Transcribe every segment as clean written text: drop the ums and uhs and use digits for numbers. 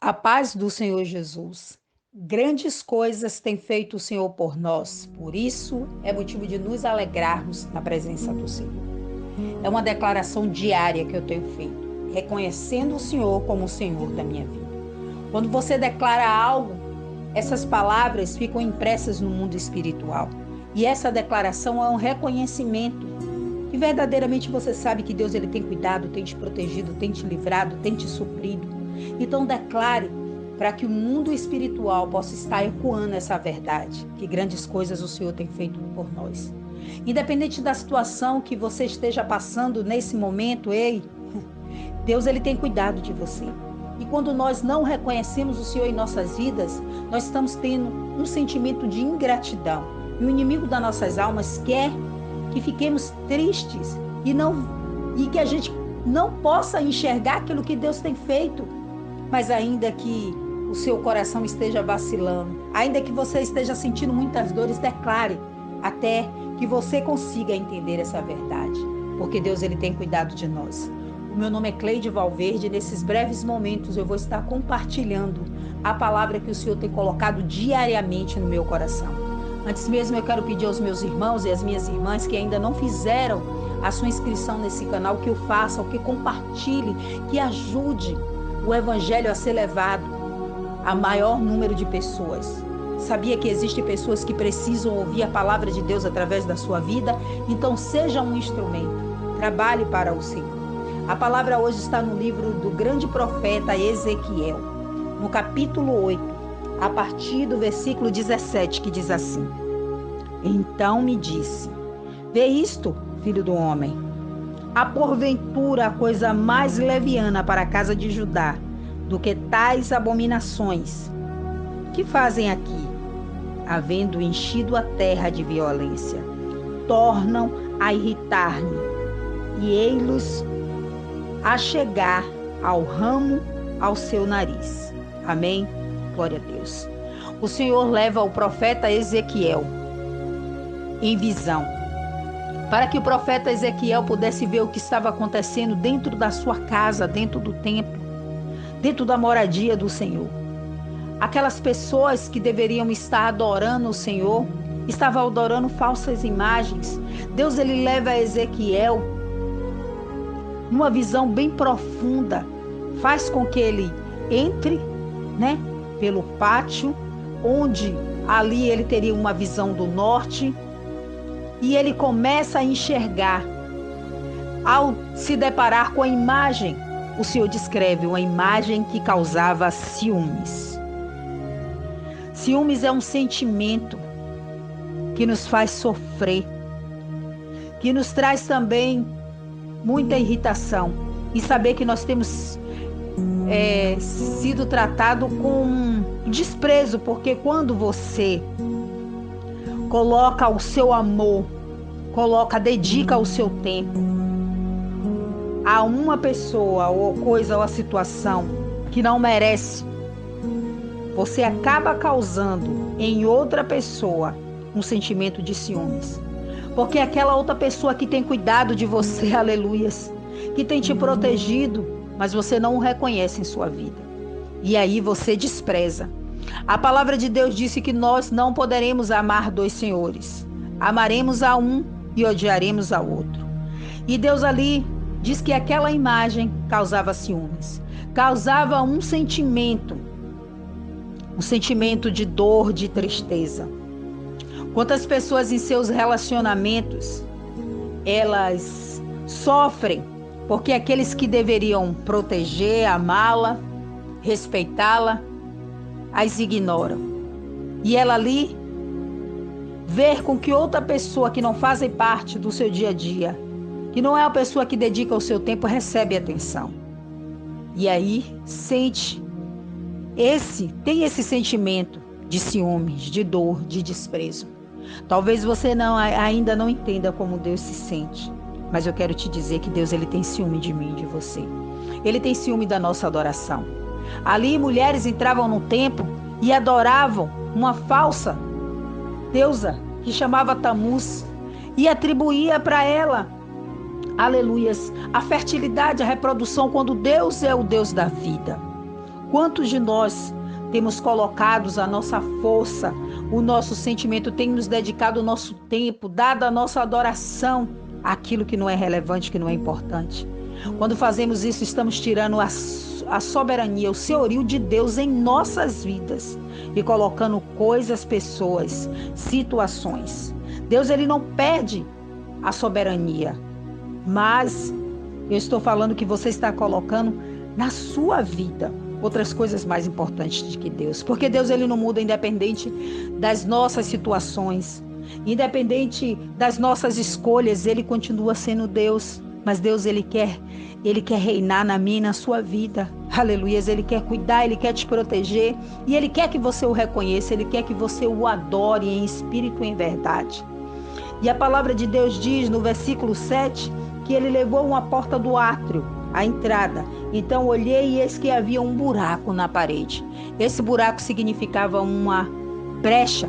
A paz do Senhor Jesus. Grandes coisas tem feito o Senhor por nós, por isso é motivo de nos alegrarmos na presença do Senhor. É uma declaração diária que eu tenho feito, reconhecendo o Senhor como o Senhor da minha vida. Quando você declara algo, essas palavras ficam impressas no mundo espiritual. E essa declaração é um reconhecimento que verdadeiramente você sabe que Deus ele tem cuidado, tem te protegido, tem te livrado, tem te suprido. Então declare para que o mundo espiritual possa estar ecoando essa verdade, que grandes coisas o Senhor tem feito por nós. Independente da situação que você esteja passando nesse momento, ei, Deus ele tem cuidado de você. E quando nós não reconhecemos o Senhor em nossas vidas, nós estamos tendo um sentimento de ingratidão. E o inimigo das nossas almas quer que fiquemos tristes e que a gente não possa enxergar aquilo que Deus tem feito. Mas ainda que o seu coração esteja vacilando, ainda que você esteja sentindo muitas dores, declare até que você consiga entender essa verdade, porque Deus ele tem cuidado de nós. O meu nome é Cleide Valverde e nesses breves momentos eu vou estar compartilhando a palavra que o Senhor tem colocado diariamente no meu coração. Antes mesmo eu quero pedir aos meus irmãos e às minhas irmãs que ainda não fizeram a sua inscrição nesse canal, que o façam, que compartilhe, que ajude o evangelho a ser levado a maior número de pessoas. Sabia que existem pessoas que precisam ouvir a palavra de Deus através da sua vida? Então seja um instrumento, trabalhe para o Senhor. A palavra hoje está no livro do grande profeta Ezequiel, no capítulo 8, a partir do versículo 17, que diz assim: Então me disse, vê isto, filho do homem. Há porventura a coisa mais leviana para a casa de Judá do que tais abominações que fazem aqui, havendo enchido a terra de violência, tornam a irritar-me e ei-los a chegar ao ramo ao seu nariz. Amém? Glória a Deus. O Senhor leva o profeta Ezequiel em visão, para que o profeta Ezequiel pudesse ver o que estava acontecendo dentro da sua casa, dentro do templo, dentro da moradia do Senhor. Aquelas pessoas que deveriam estar adorando o Senhor, estavam adorando falsas imagens. Deus ele leva Ezequiel numa visão bem profunda, faz com que ele entre, pelo pátio, onde ali ele teria uma visão do norte, e ele começa a enxergar. Ao se deparar com a imagem, o Senhor descreve uma imagem que causava ciúmes. Ciúmes é um sentimento que nos faz sofrer, que nos traz também muita irritação, e saber que nós temos sido tratado com desprezo, porque quando você coloca o seu amor, dedica o seu tempo a uma pessoa ou coisa ou a situação que não merece, você acaba causando em outra pessoa um sentimento de ciúmes. Porque aquela outra pessoa que tem cuidado de você, aleluias, que tem te protegido, mas você não o reconhece em sua vida. E aí você despreza. A palavra de Deus disse que nós não poderemos amar dois senhores. Amaremos a um e odiaremos ao outro. E Deus ali diz que aquela imagem causava ciúmes. Causava um sentimento de dor, de tristeza. Quantas pessoas em seus relacionamentos, elas sofrem porque aqueles que deveriam proteger, amá-la, respeitá-la, as ignoram. E ela ali ver com que outra pessoa que não faz parte do seu dia a dia, que não é a pessoa que dedica o seu tempo, recebe atenção. E aí tem esse sentimento de ciúmes, de dor, de desprezo. Talvez você ainda não entenda como Deus se sente, mas eu quero te dizer que Deus ele tem ciúme de mim e de você. Ele tem ciúme da nossa adoração. Ali mulheres entravam no templo e adoravam uma falsa deusa que chamava Tamuz e atribuía para ela, aleluias, a fertilidade, a reprodução, quando Deus é o Deus da vida. Quantos de nós temos colocado a nossa força, o nosso sentimento, tem nos dedicado o nosso tempo, dado a nossa adoração àquilo que não é relevante, que não é importante? Quando fazemos isso, estamos tirando a soberania, o senhorio de Deus em nossas vidas e colocando coisas, pessoas, situações. Deus, ele não perde a soberania, mas eu estou falando que você está colocando na sua vida outras coisas mais importantes do que Deus. Porque Deus, ele não muda independente das nossas situações, independente das nossas escolhas, ele continua sendo Deus. Mas Deus, ele quer reinar na minha e na sua vida. Aleluia. Ele quer cuidar, ele quer te proteger e ele quer que você o reconheça, ele quer que você o adore em espírito e em verdade. E a palavra de Deus diz no versículo 7 que ele levou uma porta do átrio, a entrada. Então olhei e eis que havia um buraco na parede. Esse buraco significava uma brecha,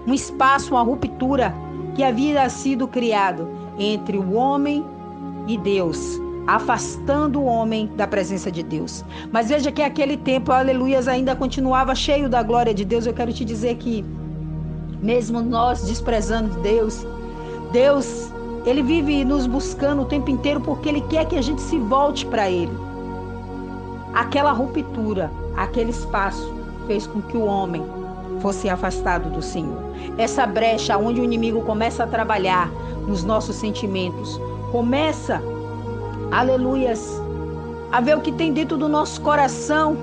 um espaço, uma ruptura que havia sido criado entre o homem e Deus, afastando o homem da presença de Deus. Mas veja que aquele tempo, aleluias, ainda continuava cheio da glória de Deus. Eu quero te dizer que mesmo nós desprezando Deus, ele vive nos buscando o tempo inteiro porque ele quer que a gente se volte para ele. Aquela ruptura, aquele espaço fez com que o homem fosse afastado do Senhor. Essa brecha onde o inimigo começa a trabalhar nos nossos sentimentos, começa, aleluias, a ver o que tem dentro do nosso coração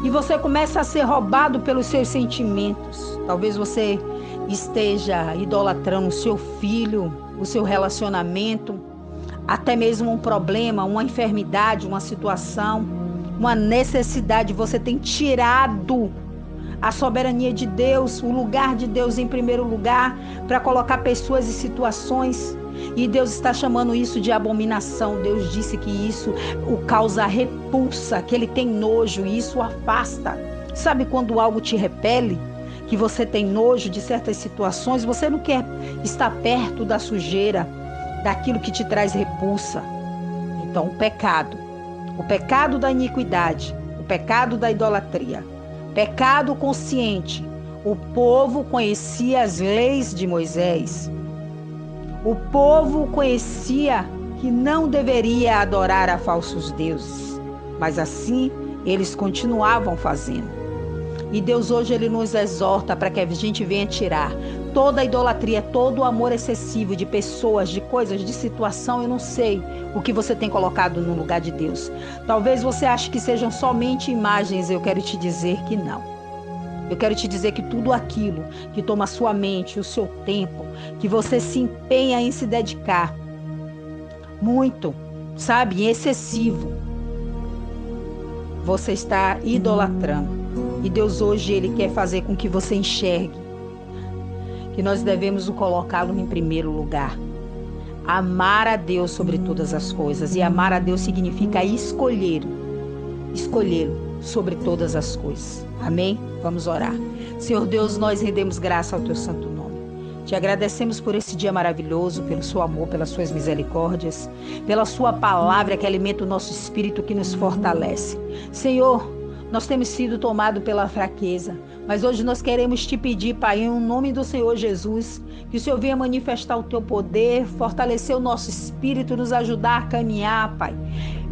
e você começa a ser roubado pelos seus sentimentos. Talvez você esteja idolatrando o seu filho, o seu relacionamento, até mesmo um problema, uma enfermidade, uma situação, uma necessidade. Você tem tirado a soberania de Deus, o lugar de Deus em primeiro lugar, para colocar pessoas e situações. E Deus está chamando isso de abominação. Deus disse que isso o causa repulsa, que ele tem nojo e isso o afasta. Sabe quando algo te repele? Que você tem nojo de certas situações, você não quer estar perto da sujeira, daquilo que te traz repulsa. Então o pecado da iniquidade, o pecado da idolatria, pecado consciente. O povo conhecia as leis de Moisés. O povo conhecia que não deveria adorar a falsos deuses, mas assim eles continuavam fazendo. E Deus hoje ele nos exorta para que a gente venha tirar toda a idolatria, todo o amor excessivo de pessoas, de coisas, de situação. Eu não sei o que você tem colocado no lugar de Deus. Talvez você ache que sejam somente imagens. Eu quero te dizer que não. Eu quero te dizer que tudo aquilo que toma a sua mente, o seu tempo, que você se empenha em se dedicar muito, sabe, excessivo, você está idolatrando. E Deus hoje ele quer fazer com que você enxergue que nós devemos colocá-lo em primeiro lugar. Amar a Deus sobre todas as coisas. E amar a Deus significa escolhê-lo sobre todas as coisas. Amém? Vamos orar. Senhor Deus, nós rendemos graça ao teu santo nome. Te agradecemos por esse dia maravilhoso, pelo seu amor, pelas suas misericórdias, pela sua palavra que alimenta o nosso espírito, que nos fortalece. Senhor, nós temos sido tomados pela fraqueza, mas hoje nós queremos te pedir, Pai, em nome do Senhor Jesus, que o Senhor venha manifestar o teu poder, fortalecer o nosso espírito, nos ajudar a caminhar, Pai.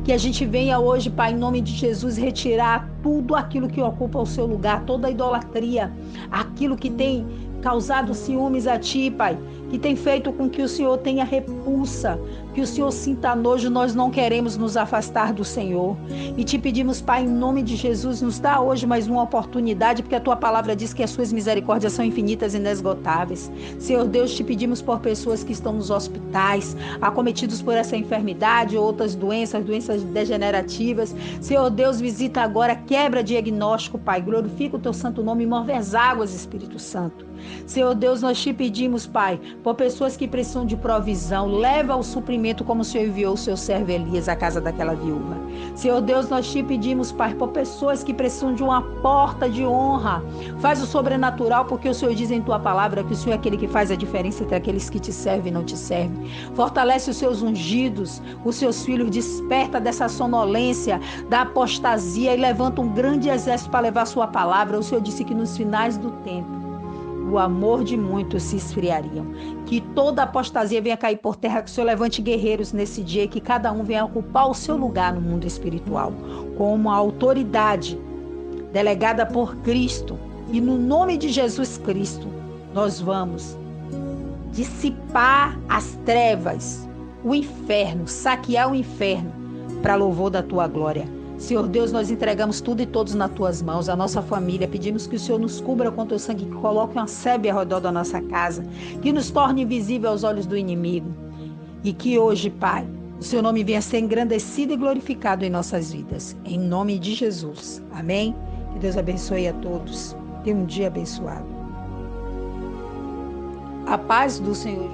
Que a gente venha hoje, Pai, em nome de Jesus, retirar tudo aquilo que ocupa o seu lugar, toda a idolatria, aquilo que tem causado ciúmes a Ti, Pai, que tem feito com que o Senhor tenha repulsa, que o Senhor sinta nojo. Nós não queremos nos afastar do Senhor. E te pedimos, Pai, em nome de Jesus, nos dá hoje mais uma oportunidade, porque a Tua palavra diz que as Suas misericórdias são infinitas e inesgotáveis. Senhor Deus, te pedimos por pessoas que estão nos hospitais, acometidos por essa enfermidade ou outras doenças degenerativas. Senhor Deus, visita agora, quebra diagnóstico, Pai. Glorifica o Teu santo nome e move as águas, Espírito Santo. Senhor Deus, nós te pedimos, Pai, por pessoas que precisam de provisão. Leva o suprimento como o Senhor enviou o seu servo Elias à casa daquela viúva. Senhor Deus, nós te pedimos, Pai, por pessoas que precisam de uma porta de honra. Faz o sobrenatural, porque o Senhor diz em tua palavra que o Senhor é aquele que faz a diferença entre aqueles que te servem e não te servem. Fortalece os seus ungidos, os seus filhos, desperta dessa sonolência, da apostasia e levanta um grande exército para levar a sua palavra. O Senhor disse que nos finais do tempo o amor de muitos se esfriariam. Que toda apostasia venha cair por terra, que o Senhor levante guerreiros nesse dia e que cada um venha ocupar o seu lugar no mundo espiritual, com uma autoridade delegada por Cristo. E no nome de Jesus Cristo, nós vamos dissipar as trevas, o inferno, saquear o inferno, para louvor da tua glória. Senhor Deus, nós entregamos tudo e todos nas tuas mãos, a nossa família. Pedimos que o Senhor nos cubra com teu sangue, que coloque uma sebe ao redor da nossa casa, que nos torne invisível aos olhos do inimigo. E que hoje, Pai, o seu nome venha ser engrandecido e glorificado em nossas vidas. Em nome de Jesus. Amém? Que Deus abençoe a todos. Tenha um dia abençoado. A paz do Senhor.